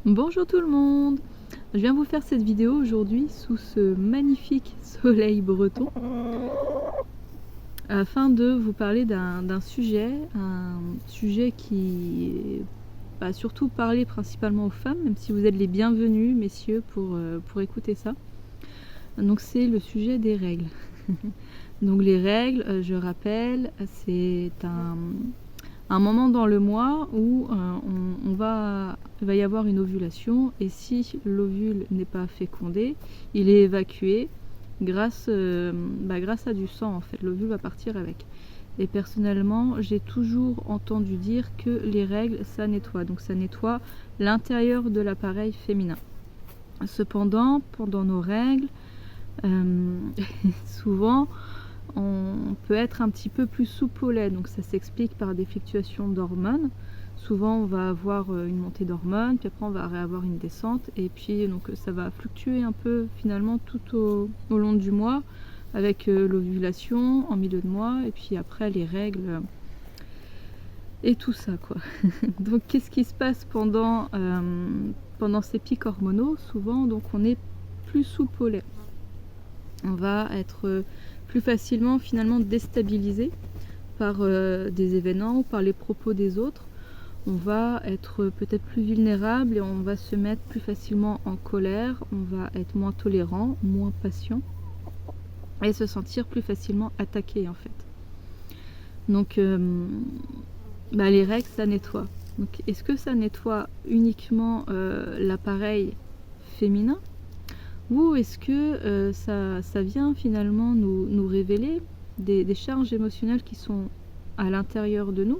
Bonjour tout le monde! Je viens vous faire cette vidéo aujourd'hui sous ce magnifique soleil breton afin de vous parler d'un sujet, un sujet qui va surtout parler principalement aux femmes, même si vous êtes les bienvenus messieurs pour écouter ça. Donc c'est le sujet des règles. Donc les règles, je rappelle, c'est un moment dans le mois où il va y avoir une ovulation, et si l'ovule n'est pas fécondé, il est évacué grâce à du sang en fait. L'ovule va partir avec. Et personnellement, j'ai toujours entendu dire que les règles, ça nettoie. Donc ça nettoie l'intérieur de l'appareil féminin. Cependant, pendant nos règles, souvent, on peut être un petit peu plus souple au lait, donc ça s'explique par des fluctuations d'hormones. Souvent on va avoir une montée d'hormones, puis après on va avoir une descente, et puis donc ça va fluctuer un peu finalement tout au long du mois, avec l'ovulation en milieu de mois, et puis après les règles et tout ça quoi. Donc qu'est-ce qui se passe pendant ces pics hormonaux? Souvent donc on est plus souple au lait, on va être plus facilement finalement déstabilisé par des événements ou par les propos des autres. On va être peut-être plus vulnérable et on va se mettre plus facilement en colère, on va être moins tolérant, moins patient et se sentir plus facilement attaqué en fait. Donc les règles, ça nettoie. Donc est-ce que ça nettoie uniquement l'appareil féminin, ou est-ce que ça vient finalement nous révéler des charges émotionnelles qui sont à l'intérieur de nous,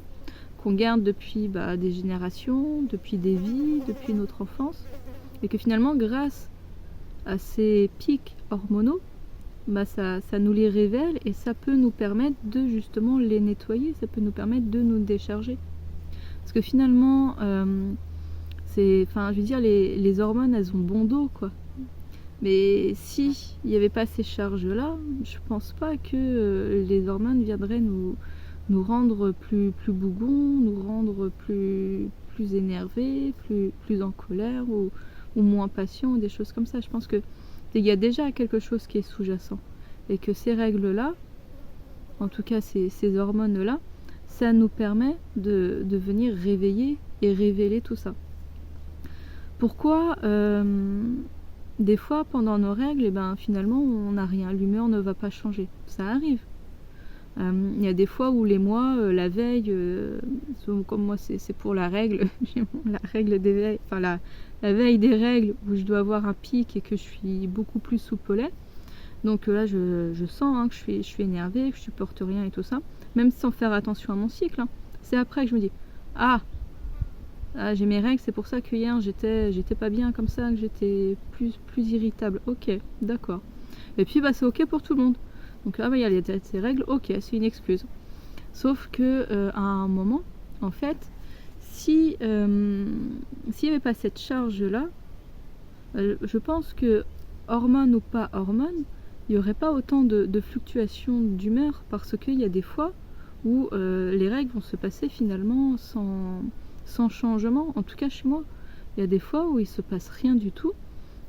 qu'on garde depuis des générations, depuis des vies, depuis notre enfance, et que finalement grâce à ces pics hormonaux, ça nous les révèle, et ça peut nous permettre de justement les nettoyer, ça peut nous permettre de nous décharger. Parce que finalement, je veux dire, les hormones, elles ont bon dos, quoi. Mais si il n'y avait pas ces charges-là, je pense pas que les hormones viendraient nous rendre plus bougons, nous rendre plus énervés, plus en colère, ou moins patients, ou des choses comme ça. Je pense que il y a déjà quelque chose qui est sous-jacent, et que ces règles-là, en tout cas ces hormones-là, ça nous permet de venir réveiller et révéler tout ça. Pourquoi des fois pendant nos règles, finalement on n'a rien, l'humeur ne va pas changer, ça arrive. Il y a des fois où les mois, la veille, comme moi c'est pour la règle, j'ai la règle des veilles, enfin la veille des règles où je dois avoir un pic et que je suis beaucoup plus souple au lait. Donc là je sens que je suis énervée, que je supporte rien et tout ça, même sans faire attention à mon cycle. C'est après que je me dis j'ai mes règles, c'est pour ça que hier j'étais pas bien comme ça, que j'étais plus irritable. Ok, d'accord. Et puis c'est ok pour tout le monde. Donc il y a ces règles, ok, c'est une excuse. Sauf que à un moment, en fait, s'il n'y avait pas cette charge-là, je pense que, hormones ou pas hormones, il n'y aurait pas autant de fluctuations d'humeur, parce qu'il y a des fois où les règles vont se passer finalement sans changement. En tout cas chez moi, il y a des fois où il se passe rien du tout,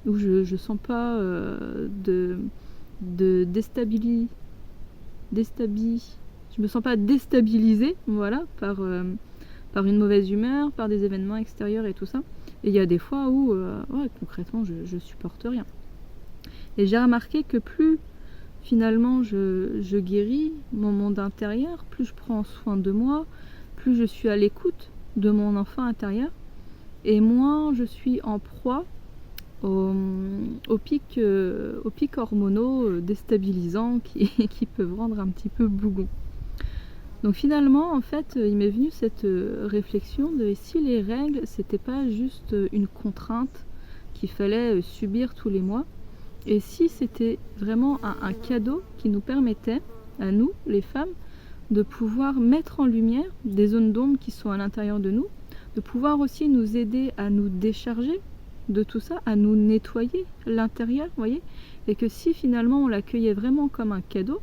où je sens pas je me sens pas déstabilisée, voilà, par une mauvaise humeur, par des événements extérieurs et tout ça. Et il y a des fois où concrètement je supporte rien. Et j'ai remarqué que plus finalement je guéris mon monde intérieur, plus je prends soin de moi, plus je suis à l'écoute de mon enfant intérieur, et moins je suis en proie aux pics hormonaux déstabilisants qui peuvent rendre un petit peu bougon. Donc finalement, en fait, il m'est venu cette réflexion de si les règles, c'était pas juste une contrainte qu'il fallait subir tous les mois, et si c'était vraiment un cadeau qui nous permettait, à nous, les femmes, de pouvoir mettre en lumière des zones d'ombre qui sont à l'intérieur de nous, de pouvoir aussi nous aider à nous décharger de tout ça, à nous nettoyer l'intérieur, vous voyez, et que si finalement on l'accueillait vraiment comme un cadeau,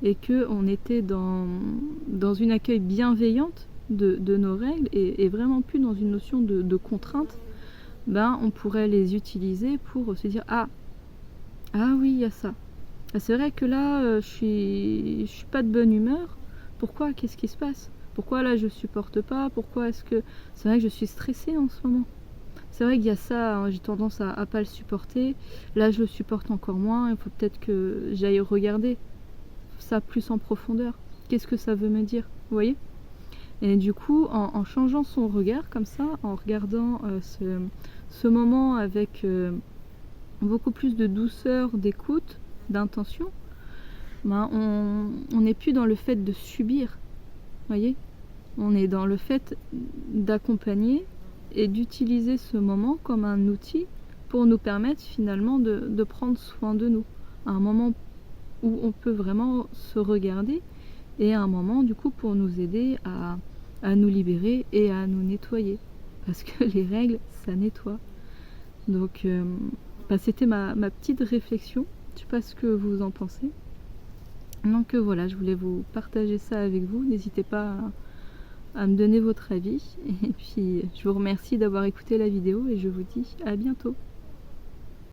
et qu'on était dans une accueil bienveillante de nos règles, et vraiment plus dans une notion de contrainte, ben on pourrait les utiliser pour se dire ah oui, il y a ça. Ah, c'est vrai que là je suis pas de bonne humeur. Pourquoi? Qu'est-ce qui se passe? Pourquoi là je supporte pas? Pourquoi est-ce que c'est vrai que je suis stressée en ce moment? C'est vrai qu'il y a ça, hein, j'ai tendance à pas le supporter. Là, je le supporte encore moins. Il faut peut-être que j'aille regarder ça plus en profondeur. Qu'est-ce que ça veut me dire? Vous voyez? Et du coup, en changeant son regard comme ça, en regardant ce moment avec beaucoup plus de douceur, d'écoute, d'intention, ben on n'est plus dans le fait de subir. Vous voyez? On est dans le fait d'accompagner et d'utiliser ce moment comme un outil pour nous permettre finalement de prendre soin de nous. À un moment où on peut vraiment se regarder et à un moment du coup pour nous aider à nous libérer et à nous nettoyer. Parce que les règles, ça nettoie. Donc bah, c'était ma petite réflexion. Je sais pas ce que vous en pensez. Donc voilà, je voulais vous partager ça avec vous. N'hésitez pas à me donner votre avis. Et puis je vous remercie d'avoir écouté la vidéo et je vous dis à bientôt.